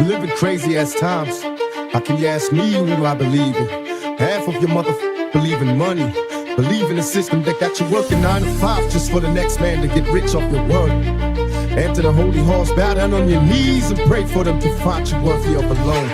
You're living crazy ass times. How can you ask me who do I believe in? Half of your believe in money. Believe in a system that got you working 9 to 5 just for the next man to get rich off your work. Enter the holy halls, bow down on your knees and pray for them to find you worthy of alone.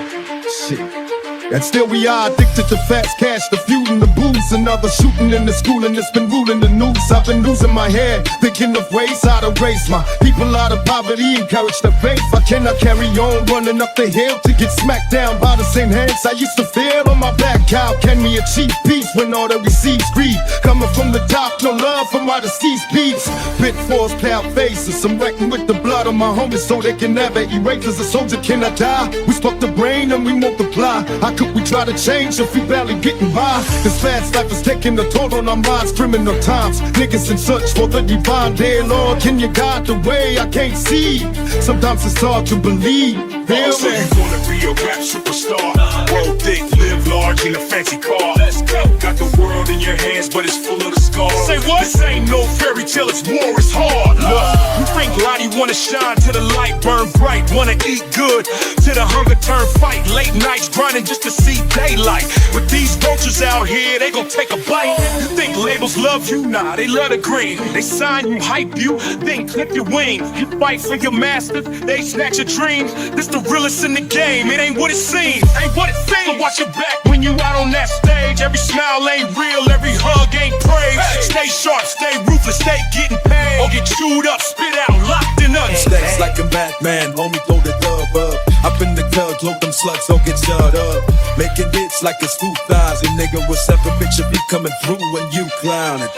Shit. And still we are addicted to fast cash, the feud and the booze. Another shooting in the school and it's been ruling the news. I've been losing my head, thinking of ways how to raise my people out of poverty, encourage the faith. I cannot carry on running up the hill to get smacked down by the same hands I used to feel on my back. How can we achieve peace when all that receives greed? Coming from the top, no love from why the seas peeps. Pitfalls, proud faces, I'm wrecking with the blood of my homies so they can never erase us. A soldier cannot die, we spoke the brain and we multiply. How could we try to change if we barely getting by? This fast life is taking a toll on our minds, criminal times. Niggas in search for the divine, dear Lord, can you guide the way I can't see? Sometimes it's hard to believe. Feel so me? you wanna be a rap superstar? World thick, live large in a fancy car. Let's go. Got the world in your hands, but it's full of the scars. Say what? This ain't no fairy tale, it's war, it's hard. Look, you think Lottie wanna shine till the light burn bright, wanna eat good till the hunger turn fight. Late nights grinding just to see daylight. With these vultures out here, they gon' take a bite. You think labels love you? Nah, they love the green. They sign you, hype you, then clip your wings. You fight for your masters, they snatch your dreams. This the realest in the game, it ain't what it seems. Ain't what it seems. So watch your back when you out on that stage. Every smile ain't real, every hug ain't praise. Stay sharp, stay ruthless, stay getting paid. Or get chewed up, spit out, locked in us. Stacks like a Batman, homie, throw the dub up. Up in the club, load them slugs, don't get shut up. Making hits like it's 2000, nigga, what's up, a bitch of me coming through when you clowning.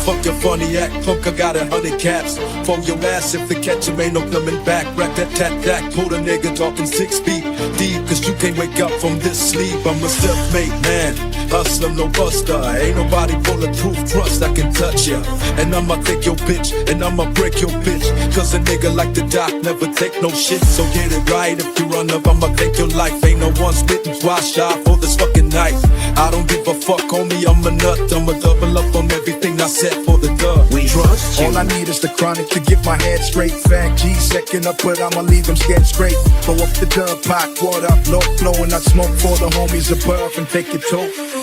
Fuck your funny act, punk, I got 100 caps. For your ass if the catch him ain't no coming back. Rack that tat, pull the nigga talking 6 feet deep. Cause you can't wake up from this sleep. I'm a self-made man, hustler, no buster. Ain't nobody bulletproof, trust I can touch ya. And I'ma take your bitch, and I'ma break your bitch. Cause a nigga like the doc never take no shit. So get it right, if you run up, I'ma take your life. Ain't no one spitting twice shy for this fucking knife. I don't give a fuck, homie, I'm a nut. I'ma double up on everything I said for the dub. We trust you. All I need is the chronic to get my head straight. Fat G second up, but I'ma leave them scared straight. Go up the dub, pot, water up, low flow, and I smoke for the homies above and take it to.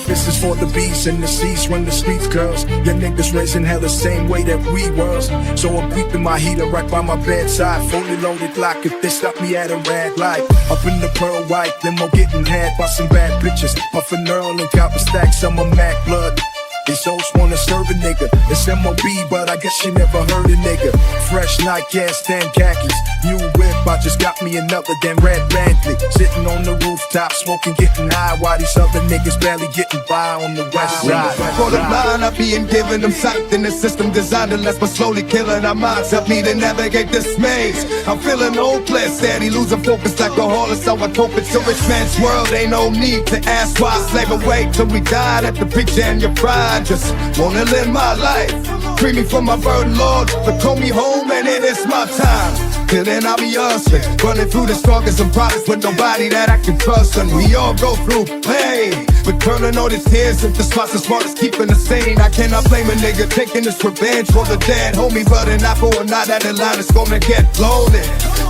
This is for the beats and the seas when the streets girls. Your niggas raising hell the same way that we was. So I'm keeping my heater right by my bedside, fully loaded lock if they stop me at a red light. Up in the pearl white, limo getting had by some bad bitches. Puffin' Earl and copper stacks on my Mac blood. These hoes wanna serve a nigga. It's MOB, but I guess you never heard a nigga. Fresh Nike ass, 10 khakis. New whip, I just got me another damn red Bentley. Sitting on the rooftop, smoking, getting high, while these other niggas barely getting by on the west side. For the blind, I'm being given them sight. In the system designed to less but slowly killing our minds. Help me to navigate this maze. I'm feeling hopeless, steady losing focus like a horse. So I hope it's a rich man's world. Ain't no need to ask why. Slave away till we died at the picture and your pride. Just wanna live my life, free me from my burden, Lord, but call me home and it is my time. Till then I'll be hustling, running through the struggles and problems with nobody that I can trust. And we all go through pain, but turning all these tears into spots as smart as keeping us sane. I cannot blame a nigga taking this revenge for the dead homie, but an eye for a night at the line is gonna get loaded.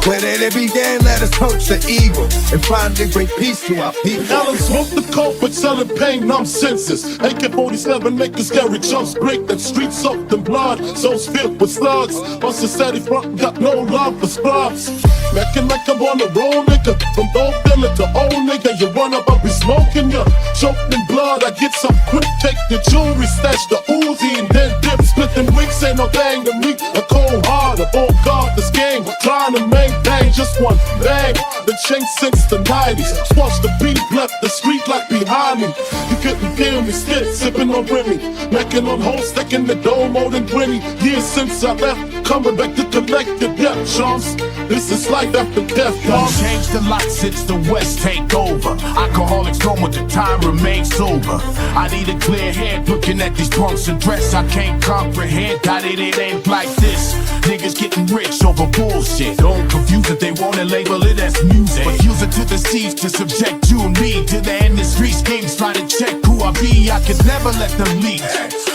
Where did it begin? Let us purge the evil and finally bring peace to our people. Alan smoke the coke, but selling pain, numb senses. AK-47 making scary jumps, break the streets soaked in blood. Souls filled with slugs. On society front, got no love for scrubs. Mackin' like I'm on the road, nigga. From old fella to old nigga, you run up, I'll be smoking ya. Choked in blood, I get some quick. Take the jewelry, stash the Uzi, and then dip. Splitting wigs ain't no thing to me. A cold heart, oh God, this game. Trying to maintain just one bang. The change since the 90s. Squash the beat, left the street like behind me. You couldn't feel me, still sipping on Remy. Mackin' on hoes, stacking the dough more than 20 years since I left. Coming back to collect the death chance. This is life after death, y'all. Changed a lot since the West take over. Alcoholics gone with the time, remain sober. I need a clear head looking at these punks and dress. I can't comprehend how it ain't like this. Niggas getting rich over bullshit. Don't confuse it, they wanna label it as music, but use it to the seas to subject you and me to the industry schemes. Try to check who I be, I could never let them lead.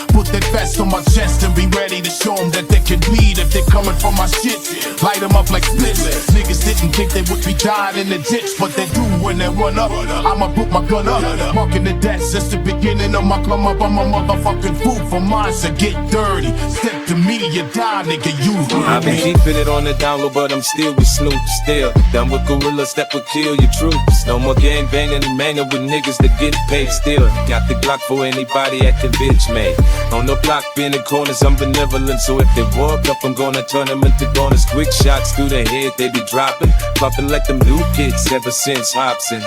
Put that vest on my chest and be ready to show them that they can bleed if they're coming for my shit. Light them up like splits. Niggas didn't think they would be dying in the ditch, but they do when they run up. I'ma put my gun up, marking the death since the beginning of my come up. I'm a motherfucking fool for mine, so get dirty. Step to me, you die, nigga, you heard I've been me. keeping it on the down low, but I'm still with Snoop. Still done with gorillas that would kill your troops. No more gang banging and manging with niggas that get paid. Still got the Glock for anybody that can bitch me. On the block, being in corners, I'm benevolent. So if they walk up, I'm gonna turn them into goners. Quick shots through the head, they be dropping. Popping like them new kids ever since Hobson.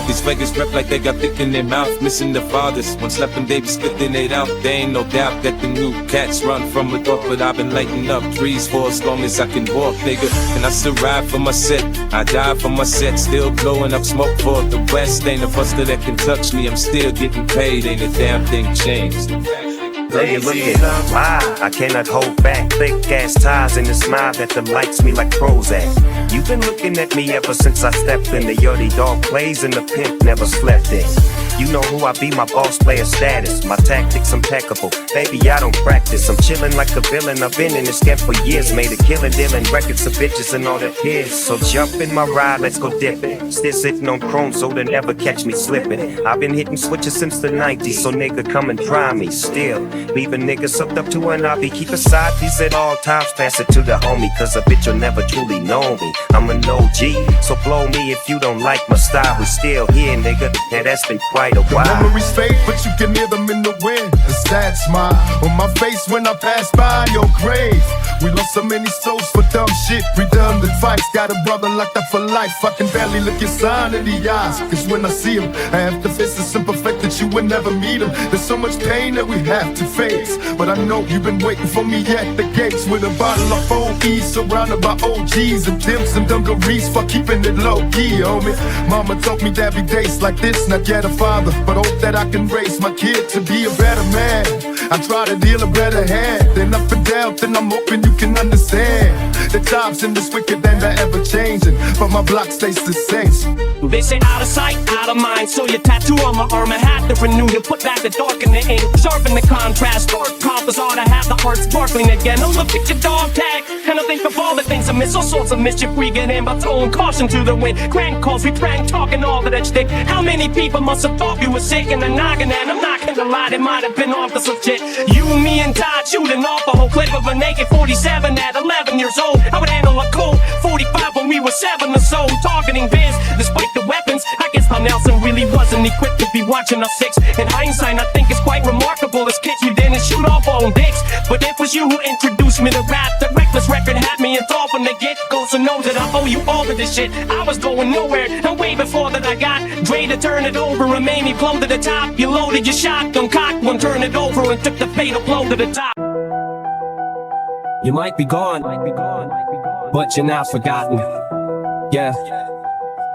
These fakers rep like they got thick in their mouth, missing their fathers. When slapping, they be spitting it out. There ain't no doubt that the new cats run from a thought, but I've been lighting up trees for as long as I can walk, nigga. And I still ride for my set, I die for my set. Still blowing up smoke for the West. Ain't a buster that can touch me, I'm still getting paid. Ain't a damn thing changed. Look at why I cannot hold back. Thick ass ties and a smile that them likes me like Prozac. You've been looking at me ever since I stepped in. The Yachty dog plays and the pimp never slept in. You know who I be, my boss player status. My tactics impeccable, baby I don't practice. I'm chillin' like a villain, I've been in this game for years. Made a killing, dealing records of bitches and all that peers. So jump in my ride, let's go dippin'. Still sitting on chrome so they never catch me slippin'. I've been hitting switches since the 90s, so nigga come and try me. Still leaving niggas hooked up to an obby. Keep a side piece at all times, pass it to the homie, cause a bitch will never truly know me. I'm an OG, so blow me if you don't like my style. We still here, nigga, now that's been quite a while. Memories fade, but you can hear them in the wind. A sad smile on my face when I pass by your grave. We lost so many souls for dumb shit, redundant fights. Got a brother locked up for life. I can barely look your son in the eyes, cause when I see him, I have to face the simple fact that you will never meet him. There's so much pain that we have to face, but I know you've been waiting for me at the gates with a bottle of OE surrounded by OGs and dimps and dungarees for keeping it low key, homie. Mama told me there'd be days like this, not yet a father, but hope that I can raise my kid to be a better man. I try to deal a better hand, then up and down, then I'm hoping you can understand. The times in this wicked and they're ever changing, but my block stays the same. They say out of sight, out of mind. So your tattoo on my arm, I had to renew to put back the dark in the ink, sharpen the contrast. Dark compass ought to have the heart sparkling again. Oh, look at your dog tag, and I think of all the things I miss. All sorts of mischief we get in by throwing caution to the wind. Crank calls, we prank talking all of that shtick. How many people must have thought you were sick in the noggin? And I'm not gonna lie, it might have been off to some shit. You, me, and Todd shooting off a whole clip of an AK-47 at 11 years old. I would handle a Colt 45 when we were 7 or so. Targeting biz, despite the weapons. I guess how Nelson really wasn't equipped to be watching us six. In hindsight, I think it's quite remarkable. As kids, we didn't shoot off our own dicks, but it was you who introduced me to rap. The reckless record had me in thought from the get-go, so know that I owe you all of this shit. I was going nowhere, and way before that I got Dre to turn it over and made me plumb to the top. You loaded your shotgun, cocked one, turned it over, and took the fatal blow to the top. You might be gone, but you're not forgotten. Yeah.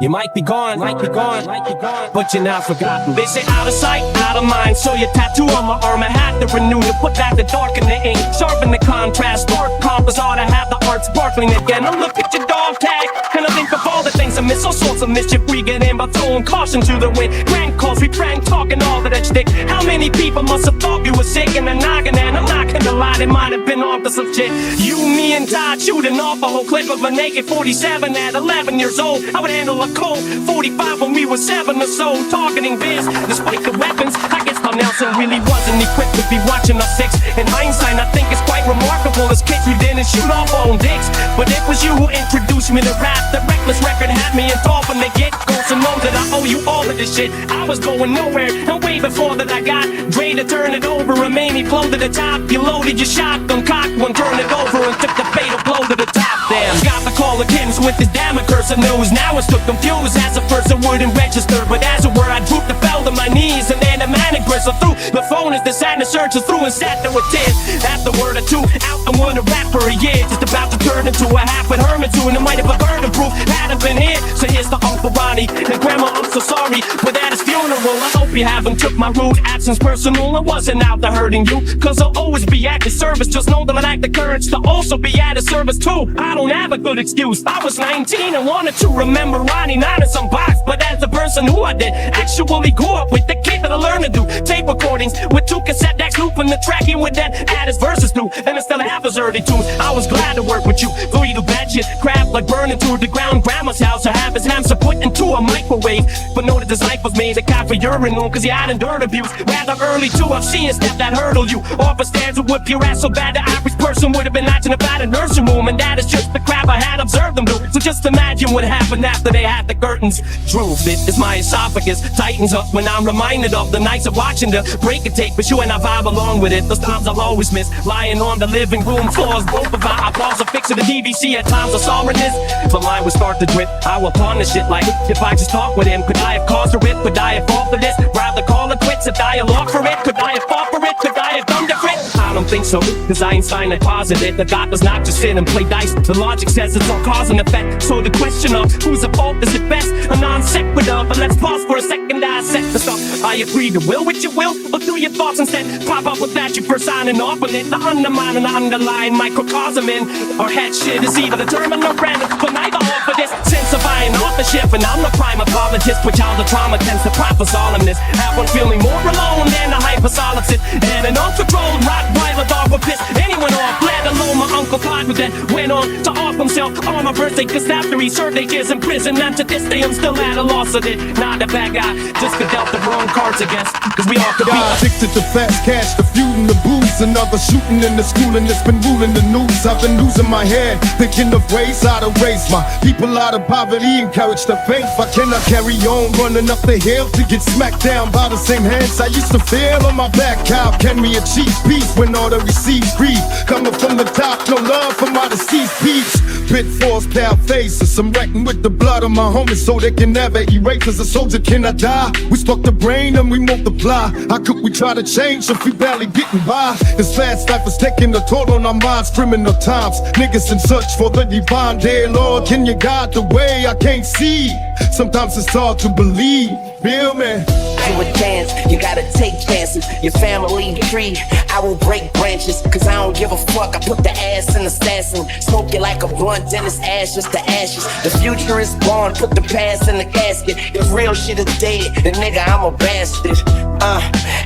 You might be gone, but you're not forgotten. They say out of sight, out of mind. So your tattoo on my arm, I had to renew to put back the dark in the ink, sharpen the contrast. Dark compass ought to have the art sparkling again. Oh, look at your dog tag, and I think of all the things I miss. All sorts of mischief we get in by throwing caution to the wind. Crank calls, we prank talking all of that shtick. How many people must have thought you were sick in the noggin? And I'm not gonna lie, it might have been off to some shit. You, me, and Todd shooting off a whole clip of an AK-47 at 11 years old. I would handle a Colt 45 when we were 7 or so. Targeting biz, despite the weapons. I guess how Nelson really wasn't equipped to be watching us six. In hindsight, I think it's quite remarkable. As kids, we didn't shoot off our own dicks, but it was you who introduced me to rap. The reckless record had me in thought from the get-go, so know that I owe you all of this shit. I was going nowhere, and way before that I got Dre to turn it over and made me blow to the top. You loaded your shotgun, cocked one, turned it over, and took the fatal blow to the top. Damn, got the call of Kim's with this damn accursed news. Now it's still confused as a person wouldn't register, but as it were, I drooped and fell to my knees, and then a manic bristle through the phone as the sadness searches through and sat there with tears. After word or two, out I would a rap for a year, just about to turn into a half-wit hermit too, and it might have a burden proof hadn't been here. So here's the Uncle Ronnie and Grandma, I'm so sorry, but at his funeral, I hope you haven't took my rude absence personal. I wasn't out to hurting you, cause I'll always be at your service. Just know that I lack the courage to also be at his service too. I don't have a good excuse. I was 19 and wanted to remember Ronnie, not in some box, but as the birds person who I did actually grew up with. The kid that I learned to do tape recordings with 2 cassette decks, looping the track. He would then add his verses through, and instead of half his early tunes. I was glad to work with you, for you to bad shit, crap like burning through the ground. Grandma's house, to have his hamster put into a microwave. But know that his life was made a cop for urine room, cause he had endured abuse rather early too. I've seen a step that hurdle you off a stairs would whip your ass so bad the average person would have been latching about a nursing room. And that is just the crap I had observed them do. So just imagine what happened after they had the curtains drooped. It is my esophagus tightens up when I'm reminded of the nights of watching the break and take, but you and I vibe along with it. Those times I'll always miss lying on the living room floors. Both of our eyeballs are fixing the DVC. At times I saw in this, but mine would start to drip. I will pawn this shit like if I just talk with him. Could I have caused a rip? Could I have fought for this? Rather call it quits, a dialogue for it. Could I have fought for it? Could I have done different? I don't think so, cause Einstein had posited that God does not just sit and play dice. The logic says it's all cause and effect. So the question of who's at fault is at best a non sequitur. But let's pause for a second, dissect the stuff. I agree to will with your will, or do your thoughts instead pop up with that you first signing off with it. The undermine and the underlying microcosm in our head shit is either determined or random, but neither offer this sense of I and authorship. And I'm the prime apologist, which all the trauma tends to prop us all in this. Have one feeling more alone than a hypersolipsist and an uncontrolled Rottweiler dog with piss anyone off. Let alone my Uncle Clyde, who then went on to off himself on my birthday, cause after he served 8 years in prison, and to this day I'm still at a loss of it. Not a bad guy, just could dealt the wrong cards against, cause we all could be addicted to fast cash, the feud and the booze. Another shooting in the school and it's been ruling the news. I've been losing my head, thinking of ways how to raise my people out of poverty, encourage the faith. I cannot carry on running up the hill to get smacked down by the same hands I used to feel on my back. How can we achieve peace when all that receives grief? Coming from the top, no love for my deceased peeps. Pitfalls, pale faces, I'm reckoning with the blood of my homies so they can never erase. As a soldier cannot die, we spark the brain and we multiply. How could we try to change if we barely getting by? This fast life is taking a toll on our minds, criminal times. Niggas in search for the divine, dear Lord, can you guide the way I can't see? Sometimes it's hard to believe, feel me? To a dance, you gotta take chances. Your family tree, I will break branches, cause I don't give a fuck. I put the ass in the assassin, smoke it like a blunt, then it's ashes to ashes. The future is born, put the past in the casket. If real shit is dead, then nigga I'm a bastard.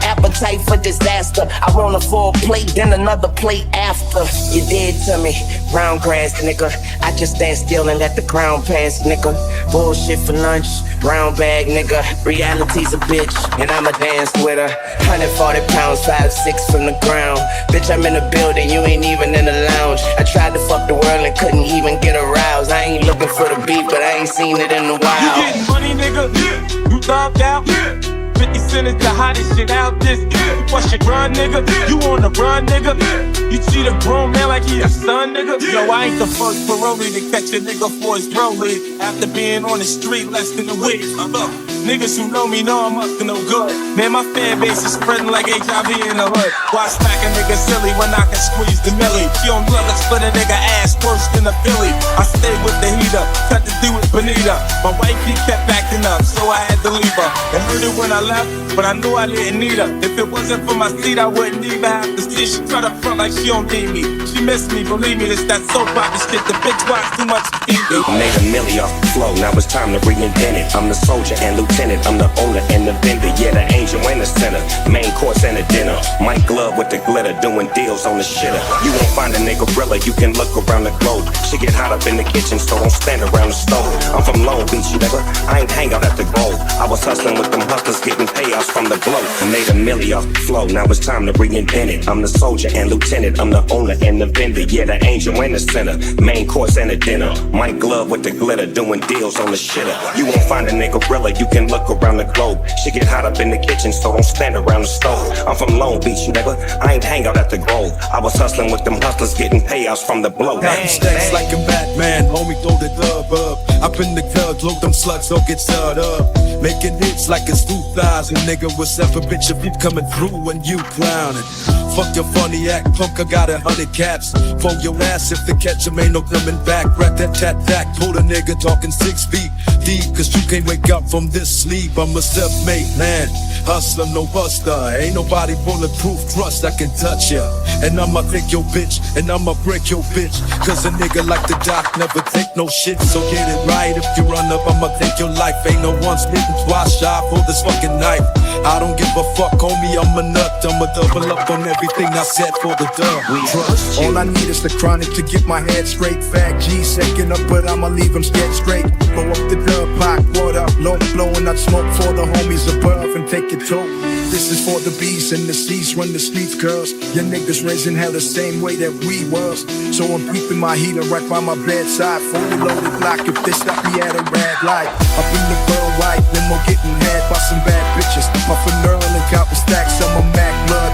Appetite for disaster. I want a full plate, then another plate after. You dead to me, brown grass, nigga. I just stand still and let the crown pass, nigga. Bullshit for lunch, brown bag, nigga. Reality's a bitch, and I'ma dance with her. 140 pounds, 5'6" from the ground. Bitch, I'm in the building, you ain't even in the lounge. I tried to fuck the world and couldn't even get aroused. I ain't looking for the beat, but I ain't seen it in a while. You getting money, nigga? You thugged out? 50 Cent is the hottest shit out this. You bust your run, nigga. You on the run, nigga. You treat a grown man like he a son, nigga. Yo, I ain't the first parolee to catch a nigga for his rollie. After being on the street less than a week. Niggas who know me know I'm up to no good. Man, my fan base is spreading like HIV in the hood. Why smack a nigga silly when I can squeeze the millie? She on blood, let's split a nigga ass worse than a Philly. I stay with the heater, cut the deal with Benita. My wife, he kept acting up, so I had to leave her. And heard it when I left, but I knew I didn't need her. If it wasn't for my seat, I wouldn't even have to see. She try to front like she don't need me. She miss me, believe me, this that soap opera shit. The bitch watch too much TV. I made a milli off the flow, now it's time to reinvent it. I'm the soldier and lieutenant, I'm the owner and the vendor. Yeah, the angel and the sinner, main course and a dinner. Mike Glove with the glitter, doing deals on the shitter. You won't find a nigga gorilla, you can look around the globe. She get hot up in the kitchen, so don't stand around the stove. I'm from Long Beach, nigga, I ain't hang out at the Grove. I was hustling with them hustlers, getting payouts from the globe. I made a milli off the flow, now it's time to reinvent it. I'm the soldier and lieutenant, I'm the owner and the vendor. Yeah, the angel and the sinner, main course and a dinner. Mike Glove with the glitter, doing deals on the shitter. You won't find a nigga gorilla, you can look around the globe. She get hot up in the kitchen, so don't stand around the stove. I'm from Long Beach, nigga, I ain't hang out at the Grove. I was hustling with them hustlers, getting payouts from the blow. Got stacks like a Batman, homie, throw the dub up. Up in the club, load them slugs, don't get stirred up. Making hits like it's 2000, nigga, what's up, a bitch of you coming through when you clowning. Fuck your funny act, punk, I got 100 caps. For your ass if the catch 'em ain't no coming back. Rat that tat tat, pull a nigga talking 6 feet. deep, cause you can't wake up from this sleep. I'm a self-made man, hustler, no buster. Ain't nobody bulletproof, trust I can touch ya. And I'ma take your bitch, and I'ma break your bitch. Cause a nigga like the doc never take no shit. So get it right, if you run up, I'ma take your life. Ain't no one spitting twice shy for this fucking knife. I don't give a fuck, homie, I'm a nut. I'ma double up on everything I said for the dub. Trust you. All I need is the chronic to get my head straight. Fat G second up, but I'ma leave them scared straight. Blow up the dub, pot, water, low blowing out smoke for the homies above and take it to. This is for the bees and the seas, run the streets, girls. Your niggas raising hell the same way that we was. So I'm keeping my heater right by my bedside. Fully loaded block if they stop me at a red light. Up in the worldwide limo getting had by some bad bitches. Puffin' Earl and copping stacks on my Mac blood.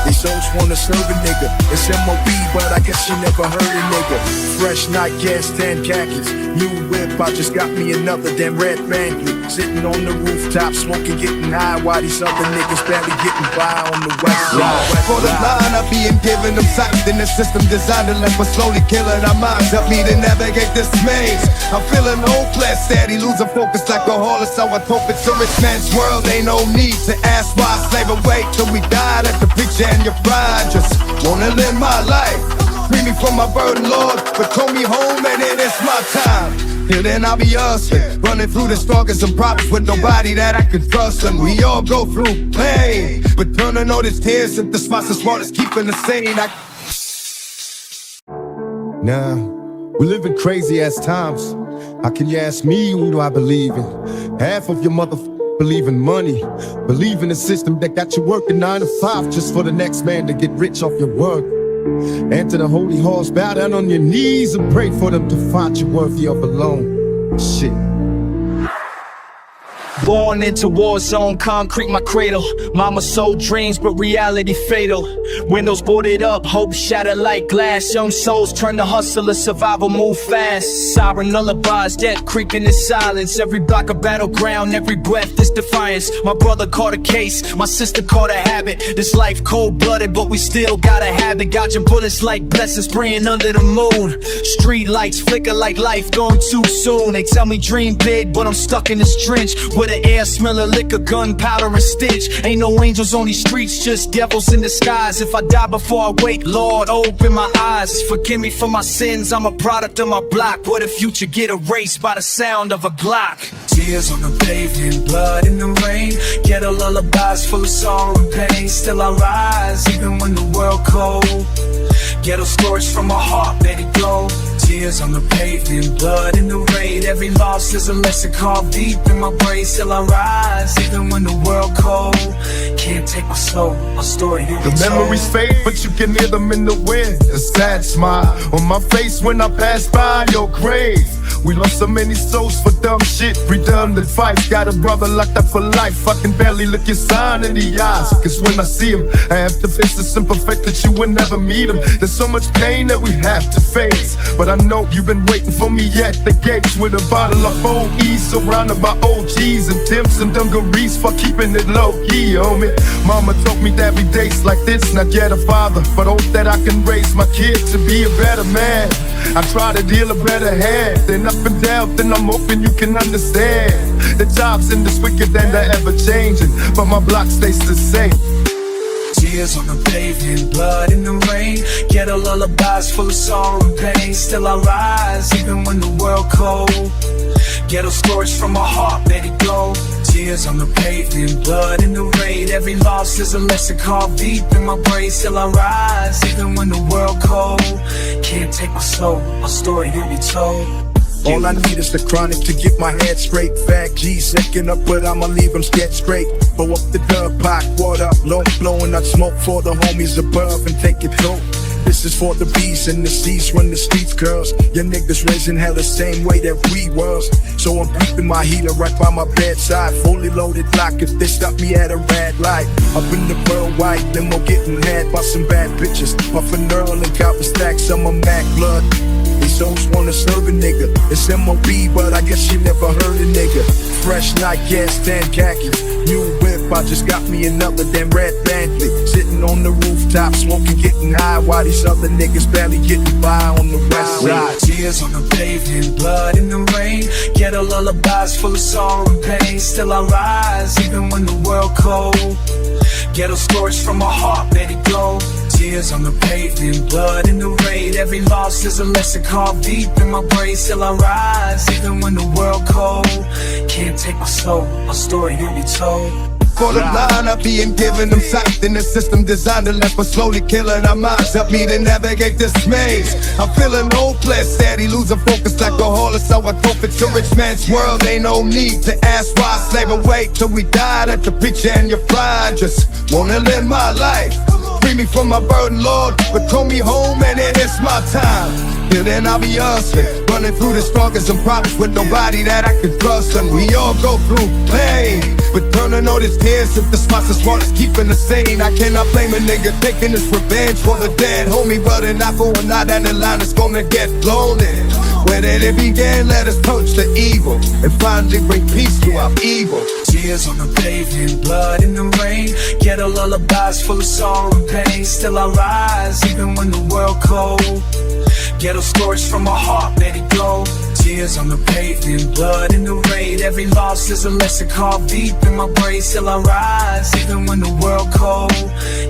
These souls wanna serve a nigga. It's MOB, but I guess you never heard a nigga. Fresh night gas, 10 khakis. New whip, I just got me another damn red Bentley. Sitting on the rooftop, smoking, getting high, while these other niggas barely getting by on the west side. For the line, I'm being given them sight. Then the system designed to let us slowly killing our minds. Help me to navigate this maze. I'm feeling hopeless, steady, losing focus like a horse. So I hope it's a rich man's world. Ain't no need to ask why I slave away till we died at the preacher and your pride. Just wanna live my life. Free me from my burden, Lord, but call me home and it is my time. Till then I'll be us, running through the struggles and problems with nobody that I can trust. And we all go through pain, but turning all these tears into smiles as smart as keeping the sane. Nah, we live in crazy ass times. How can you ask me who do I believe in? Half of your believe in money, believe in the system that got you working 9 to 5 just for the next man to get rich off your work. Enter the holy halls, bow down on your knees and pray for them to find you worthy of alone. Shit. Born into war zone, concrete my cradle. Mama sold dreams, but reality fatal. Windows boarded up, hope shattered like glass. Young souls turn to hustler, survival move fast. Siren lullabies, death creeping in silence. Every block a battleground, every breath is defiance. My brother caught a case, my sister caught a habit. This life cold-blooded, but we still gotta have it. Dodging bullets like blessings praying under the moon. Street lights flicker like life gone too soon. They tell me dream big, but I'm stuck in this trench with the air smell of liquor, gunpowder and stench. Ain't no angels on these streets, just devils in disguise. If I die before I wake, Lord, open my eyes. Forgive me for my sins, I'm a product of my block. What if future get erased by the sound of a Glock? Tears on the pavement, blood in the rain. Ghetto lullabies full of sorrow and pain. Still I rise, even when the world cold. Ghetto stories from my heart, let it go. Tears on the pavement, blood in the rain. Every loss is a lesson carved deep in my brain. Still I rise, even when the world cold. Can't take my soul, my story here. The memories fade, but you can hear them in the wind. A sad smile on my face when I pass by your grave. We lost so many souls for dumb shit, redundant fights. Got a brother locked up for life. I can barely look your sign in the eyes, cause when I see him, I have to face the simple fact that you will never meet him. There's so much pain that we have to face, but I know you've been waiting for me at the gates with a bottle of OE, surrounded by OGs and Timps and dungarees for keeping it low-key, homie. Mama told me that every day's like this, not yet a father, but hope that I can raise my kid to be a better man. I try to deal a better hand, then up and down, then I'm hoping you can understand. The jobs in this wicked and they're ever changing, but my block stays the same. Tears on the pavement, blood in the rain. Ghetto lullabies full of sorrow and pain. Still I rise, even when the world cold. Ghetto stories from my heart, let it go. Tears on the pavement, blood in the rain. Every loss is a lesson carved deep in my brain. Still I rise, even when the world cold. Can't take my soul, my story to be told. All I need is the chronic to get my head straight. Fat G second up, but I'ma leave them scared straight. Blow up the dub, pot, water up, low, blowing out smoke for the homies above and take it through. This is for the bees and the seas, run the streets, girls. Your niggas raising hell the same way that we was. So I'm keeping my heater right by my bedside. Fully loaded block if they stop me at a red light. Up in the pearl white limo getting had by some bad bitches. Puffin' Earl and copping stacks on my Mac blood. These souls wanna serve a nigga. It's MOB, but I guess you never heard a nigga. Fresh night gas, 10 khakis. New whip, I just got me another damn red Bentley. Sitting on the rooftop, smoking, getting high, while these other niggas barely getting by on the west side. Tears on the pavement, blood in the rain. Ghetto lullabies full of sorrow and pain. Still I rise, even when the world cold. Ghetto stories from my heart, let it glow. Tears on the pavement, blood in the rain. Every loss is a lesson carved deep in my brain. Still I rise, even when the world cold. Can't take my soul, my story will be told. For the line of being given them sight in the system designed to let us slowly killing our minds. Help me to navigate this maze. I'm feeling hopeless, steady losing focus like a horse. So I hope it's a rich man's world. Ain't no need to ask why. Slave and wait till we died at the picture and you're fried. Just wanna live my life. Free me from my burden, Lord, but call me home and it is my time. Till then I'll be hustling, running through the struggles and problems with nobody that I can trust. And we all go through pain, but turning all these tears if the spots as smart as keeping the sane. I cannot blame a nigga taking this revenge for the dead homie, but an eye for an eye down the line is gonna get blown in. Where did it begin? Let us touch the evil and finally bring peace to our evil. Tears on the pavement, blood in the rain. Ghetto lullabies full of sorrow and pain. Still I rise, even when the world cold. Ghetto stories from my heart, let it go. Tears on the pavement, blood in the rain. Every loss is a lesson carved deep in my brain. Still I rise, even when the world cold.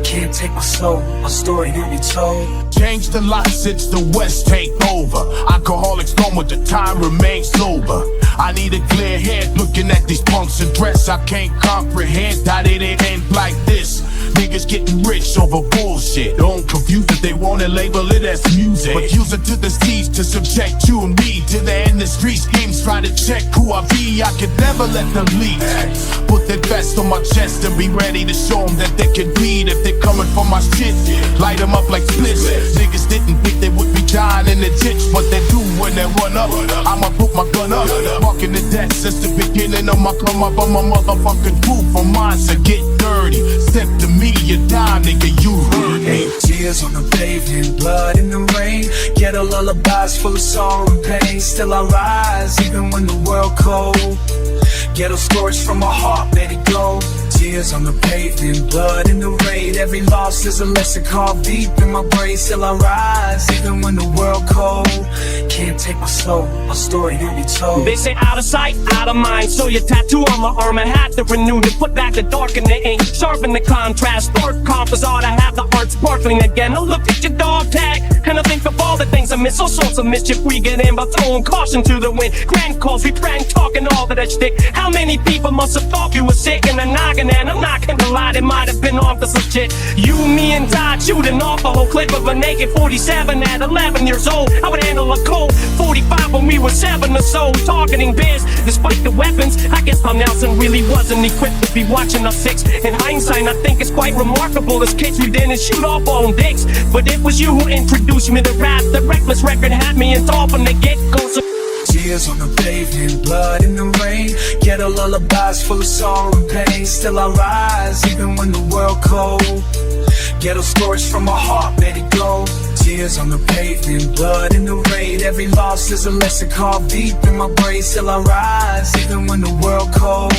Can't take my soul, my story will be told. Changed a lot since the West take over. Alcoholics gone with the time remain sober. I need a clear head looking at these punks and dress. I can't comprehend how they end like this. Niggas getting rich over bullshit. Don't confuse it, they wanna label it as music, but use it to the seas to subject you and me to the industry schemes. Try to check who I be, I could never let them lead. Put that vest on my chest and be ready to show them that they can bleed if they're coming for my shit. Light them up like splits. Niggas didn't think they would be dying in the ditch, but they do when they run up. I'ma put my gun up, walking the death since the beginning of my come up on my motherfucking roof. For mine to get dirty, step to me, you die, nigga, you heard me. Tears on the pavement, blood in the rain. Ghetto lullabies full of sorrow and pain. Still I rise, even when the world cold. Ghetto stories from my heart, let it go. Tears on the pavement, blood in the rain. Every loss is a lesson carved deep in my brain. Still I rise, even when the world cold. Can't take my soul, my story will be told. They say out of sight, out of mind. So your tattoo on my arm, I had to renew to put back the dark in the ink, sharpen the contrast. Dark composite, I have the art sparkling again. Oh, look at your dog tag, and I think of all the things I miss. All sorts of mischief we get in by throwing caution to the wind. Grand calls, we prank talking all of that shtick. How many people must have thought you were sick in the noggin? And I'm not gonna lie, they might have been off to some shit. You, me, and Todd shooting off a whole clip of a naked 47 at 11 years old. I would handle a cold 45 when we were 7 or so, targeting bears despite the weapons. I guess Tom Nelson really wasn't equipped to be watching us 6. In hindsight, I think it's quite remarkable. As kids, we didn't shoot off on dicks, but it was you who introduced me to rap. The Reckless record had me in thought from the get-go. So tears on the pavement, blood in the rain. Ghetto lullabies full of sorrow and pain. Still I rise, even when the world cold. Ghetto stories from my heart, let it go. Tears on the pavement, blood in the rain. Every loss is a lesson carved deep in my brain. Still I rise, even when the world cold.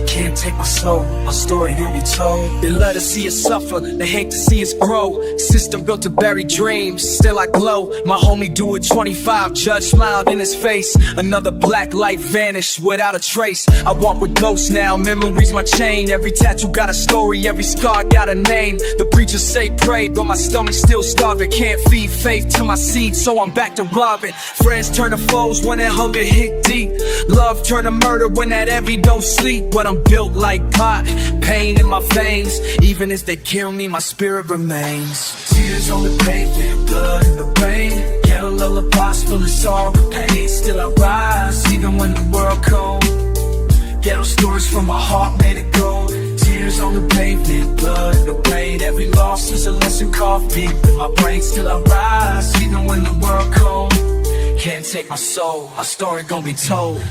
Can't take my soul, my story will be told. They love to see us suffer, they hate to see us grow. System built to bury dreams, still I glow. My homie do it 25, judge smiled in his face. Another black light vanished without a trace. I walk with ghosts now, memories my chain. Every tattoo got a story, every scar got a name. The preachers say pray, but my stomach's still starving. Can't feed faith to my seed, so I'm back to robbing. Friends turn to foes when that hunger hit deep. Love turn to murder when that envy don't sleep. But I'm built like pot, pain in my veins. Even as they kill me, my spirit remains. Tears on the pavement, blood in the rain. Ghetto lullabies full of sorrow and pain. Still I rise, even when the world cold. Ghetto stories from my heart, made it go. Tears on the pavement, blood in the rain. Every loss is a lesson carved deep in my brain. Still I rise, even when the world cold. Can't take my soul, our story gon' be told.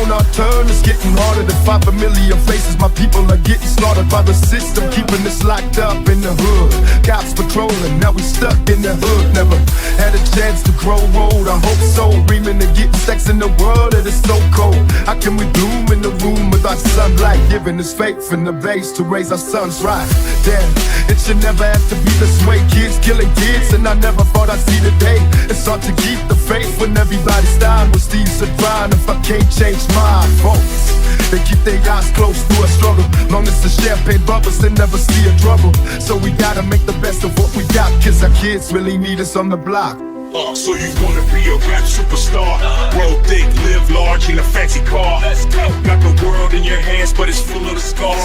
on our turn. It's getting harder to find familiar faces. My people are getting slaughtered by the system, keeping us locked up in the hood. Cops patrolling, now we stuck in the hood. Never had a chance to grow old, I hope so. Dreaming of getting sex in the world that is so cold. How can we bloom in the room with our sunlight? Giving us faith in the base to raise our sons right. Damn, it should never have to be this way. Kids killing kids, and I never thought I'd see the day. It's hard to keep the faith when everybody's dying. With Steve's advice, if I can't change my folks, they keep their eyes closed through a struggle. Long as the champagne bubbles, they never see a trouble. So we gotta make the best of what we got, cause our kids really need us on the block. So you wanna be a rap superstar? Roll thick, live large in a fancy car. Got the world in your hands, but it's full of the scars.